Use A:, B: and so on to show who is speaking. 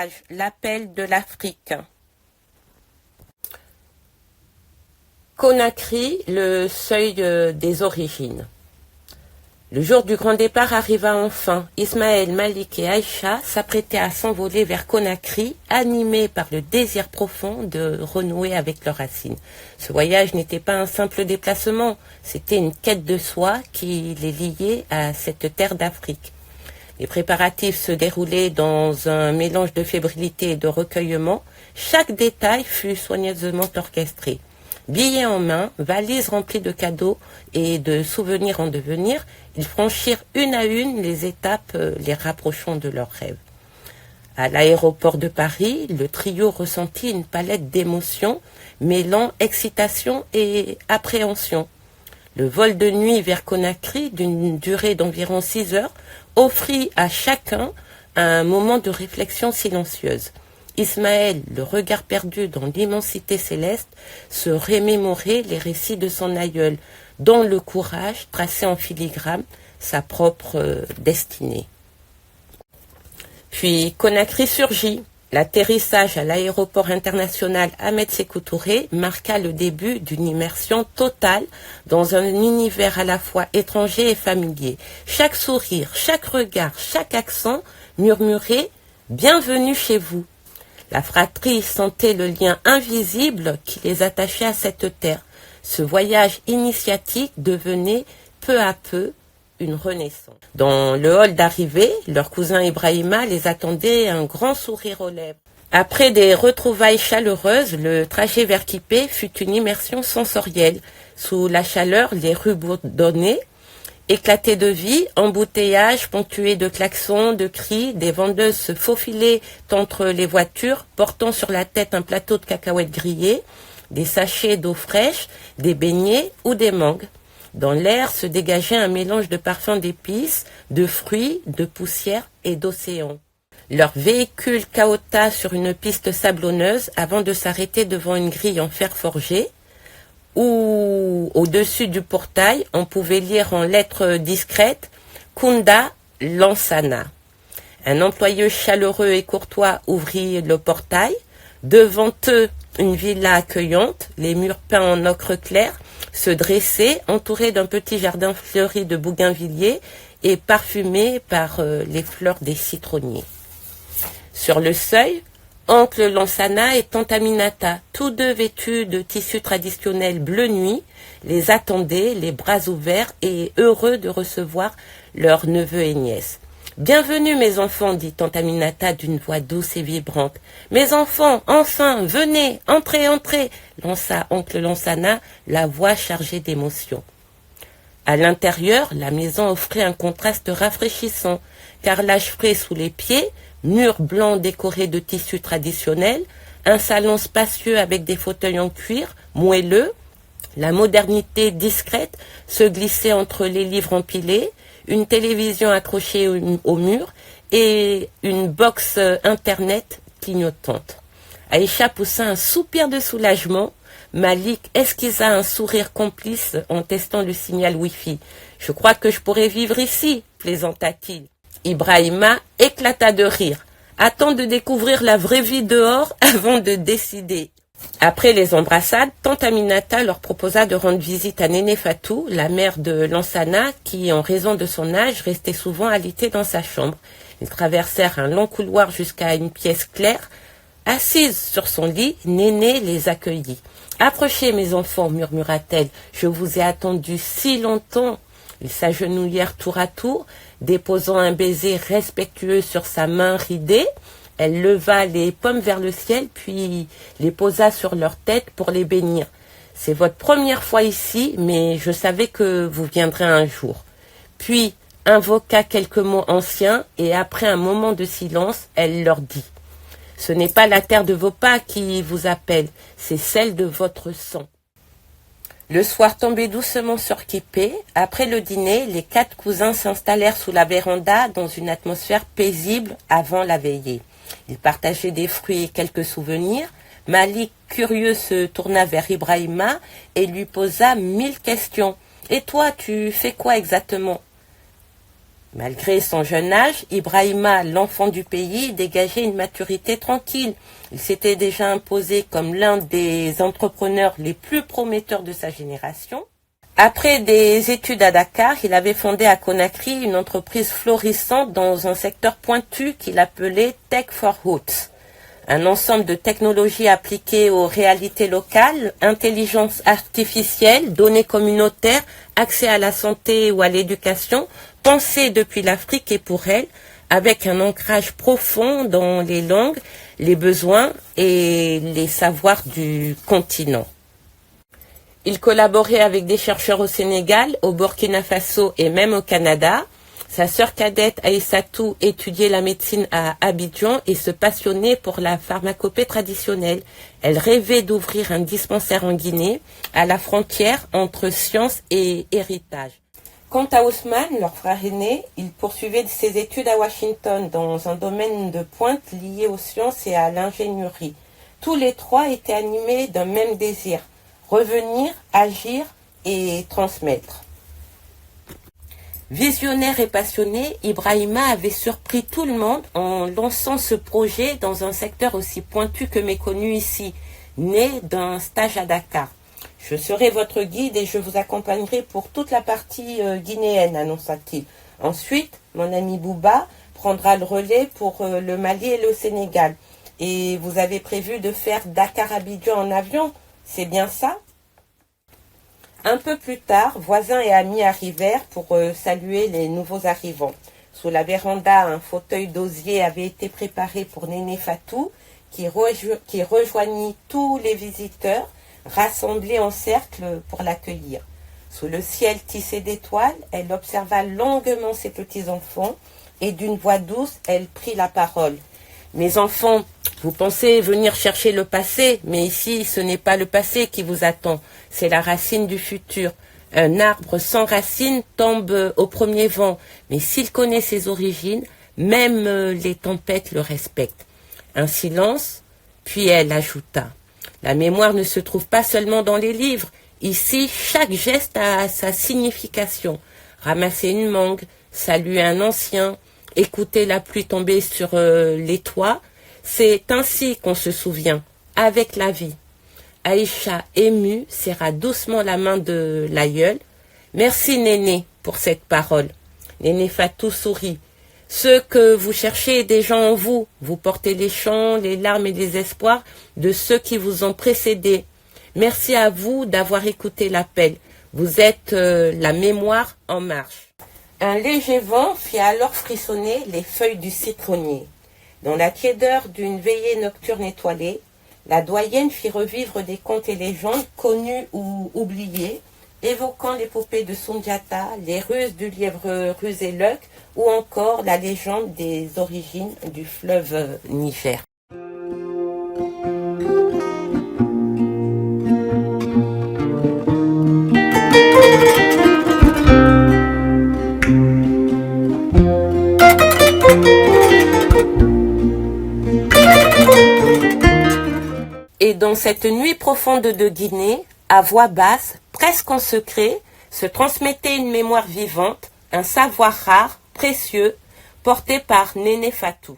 A: page, l'appel de l'Afrique. Conakry, le seuil des origines. Le jour du grand départ arriva enfin. Ismaël, Malik et Aïcha s'apprêtaient à s'envoler vers Conakry, animés par le désir profond de renouer avec leurs racines. Ce voyage n'était pas un simple déplacement, c'était une quête de soi qui les liait à cette terre d'Afrique. Les préparatifs se déroulaient dans un mélange de fébrilité et de recueillement. Chaque détail fut soigneusement orchestré. Billets en main, valises remplies de cadeaux et de souvenirs en devenir, ils franchirent une à une les étapes les rapprochant de leurs rêves. À l'aéroport de Paris, le trio ressentit une palette d'émotions mêlant excitation et appréhension. Le vol de nuit vers Conakry, d'une durée d'environ 6 heures, offrit à chacun un moment de réflexion silencieuse. Ismaël, le regard perdu dans l'immensité céleste, se remémorait les récits de son aïeul, dont le courage traçait en filigrane sa propre destinée. Puis Conakry surgit. L'atterrissage à l'aéroport international Ahmed Sékou Touré marqua le début d'une immersion totale dans un univers à la fois étranger et familier. Chaque sourire, chaque regard, chaque accent murmurait « Bienvenue chez vous ». La fratrie sentait le lien invisible qui les attachait à cette terre. Ce voyage initiatique devenait peu à peu une renaissance. Dans le hall d'arrivée, leur cousin Ibrahima les attendait un grand sourire aux lèvres. Après des retrouvailles chaleureuses, le trajet vers Kipé fut une immersion sensorielle. Sous la chaleur, les rues bourdonnaient, éclatées de vie, embouteillages ponctués de klaxons, de cris, des vendeuses se faufilaient entre les voitures, portant sur la tête un plateau de cacahuètes grillées, des sachets d'eau fraîche, des beignets ou des mangues. Dans l'air se dégageait un mélange de parfums d'épices, de fruits, de poussière et d'océan. Leur véhicule cahota sur une piste sablonneuse avant de s'arrêter devant une grille en fer forgé, où, au-dessus du portail, on pouvait lire en lettres discrètes « Kunda Lansana ». Un employé chaleureux et courtois ouvrit le portail. Devant eux, une villa accueillante, les murs peints en ocre clair, se dressait, entourée d'un petit jardin fleuri de bougainvilliers et parfumé par les fleurs des citronniers. Sur le seuil, oncle Lansana et tante Aminata, tous deux vêtus de tissus traditionnels bleu nuit, les attendaient, les bras ouverts et heureux de recevoir leurs neveux et nièces. « Bienvenue mes enfants, dit tante Aminata d'une voix douce et vibrante. « Mes enfants, enfin, venez, entrez, entrez !» lança oncle Lansana, la voix chargée d'émotion. À l'intérieur, la maison offrait un contraste rafraîchissant. Carrelage frais sous les pieds, murs blancs décorés de tissus traditionnels, un salon spacieux avec des fauteuils en cuir, moelleux. La modernité discrète se glissait entre les livres empilés, une télévision accrochée au mur et une box internet clignotante. Aïcha poussa un soupir de soulagement. Malik esquissa un sourire complice en testant le signal Wi-Fi. « Je crois que je pourrais vivre ici, plaisanta-t-il. Ibrahima éclata de rire. « Attends de découvrir la vraie vie dehors avant de décider. » Après les embrassades, tante Aminata leur proposa de rendre visite à Néné Fatou, la mère de Lansana, qui, en raison de son âge, restait souvent alitée dans sa chambre. Ils traversèrent un long couloir jusqu'à une pièce claire. Assise sur son lit, Néné les accueillit. « Approchez, mes enfants, murmura-t-elle, je vous ai attendu si longtemps. » Ils s'agenouillèrent tour à tour, déposant un baiser respectueux sur sa main ridée. Elle leva les paumes vers le ciel, puis les posa sur leur tête pour les bénir. « C'est votre première fois ici, mais je savais que vous viendrez un jour. » Puis invoqua quelques mots anciens, et après un moment de silence, elle leur dit « Ce n'est pas la terre de vos pas qui vous appelle, c'est celle de votre sang. » Le soir tombait doucement sur Kipé. Après le dîner, les 4 cousins s'installèrent sous la véranda dans une atmosphère paisible avant la veillée. Ils partageaient des fruits et quelques souvenirs. Malik, curieux, se tourna vers Ibrahima et lui posa 1000 questions. « Et toi, tu fais quoi exactement » Malgré son jeune âge, Ibrahima, l'enfant du pays, dégageait une maturité tranquille. Il s'était déjà imposé comme l'un des entrepreneurs les plus prometteurs de sa génération. Après des études à Dakar, il avait fondé à Conakry une entreprise florissante dans un secteur pointu qu'il appelait Tech for Roots. Un ensemble de technologies appliquées aux réalités locales, intelligence artificielle, données communautaires, accès à la santé ou à l'éducation, pensées depuis l'Afrique et pour elle, avec un ancrage profond dans les langues, les besoins et les savoirs du continent. Il collaborait avec des chercheurs au Sénégal, au Burkina Faso et même au Canada. Sa sœur cadette Aïssatou étudiait la médecine à Abidjan et se passionnait pour la pharmacopée traditionnelle. Elle rêvait d'ouvrir un dispensaire en Guinée, à la frontière entre science et héritage. Quant à Ousmane, leur frère aîné, il poursuivait ses études à Washington dans un domaine de pointe lié aux sciences et à l'ingénierie. Tous les trois étaient animés d'un même désir, revenir, agir et transmettre. Visionnaire et passionné, Ibrahima avait surpris tout le monde en lançant ce projet dans un secteur aussi pointu que méconnu ici, né d'un stage à Dakar. Je serai votre guide et je vous accompagnerai pour toute la partie guinéenne, annonça-t-il. Ensuite, mon ami Bouba prendra le relais pour le Mali et le Sénégal. Et vous avez prévu de faire Dakar-Abidjan en avion, c'est bien ça ? Un peu plus tard, voisins et amis arrivèrent pour saluer les nouveaux arrivants. Sous la véranda, un fauteuil d'osier avait été préparé pour Néné Fatou, qui rejoignit tous les visiteurs, rassemblés en cercle pour l'accueillir. Sous le ciel tissé d'étoiles, elle observa longuement ses petits-enfants et d'une voix douce, elle prit la parole. « Mes enfants, vous pensez venir chercher le passé, mais ici, ce n'est pas le passé qui vous attend, c'est la racine du futur. Un arbre sans racines tombe au premier vent, mais s'il connaît ses origines, même les tempêtes le respectent. » Un silence, puis elle ajouta. « La mémoire ne se trouve pas seulement dans les livres. Ici, chaque geste a sa signification. Ramasser une mangue, saluer un ancien, écouter la pluie tomber sur les toits, c'est ainsi qu'on se souvient, avec la vie. » Aïcha, émue, serra doucement la main de l'aïeul. « Merci Néné pour cette parole. » Néné Fatou sourit. « Ce que vous cherchez est déjà en vous. Vous portez les chants, les larmes et les espoirs de ceux qui vous ont précédés. Merci à vous d'avoir écouté l'appel. Vous êtes la mémoire en marche. » Un léger vent fit alors frissonner les feuilles du citronnier. Dans la tiédeur d'une veillée nocturne étoilée, la doyenne fit revivre des contes et légendes connus ou oubliés, évoquant l'épopée de Sundiata, les ruses du lièvre Ruzeluk ou encore la légende des origines du fleuve Niger. Et dans cette nuit profonde de Guinée, à voix basse, presque en secret, se transmettait une mémoire vivante, un savoir rare, précieux, porté par Néné Fatou.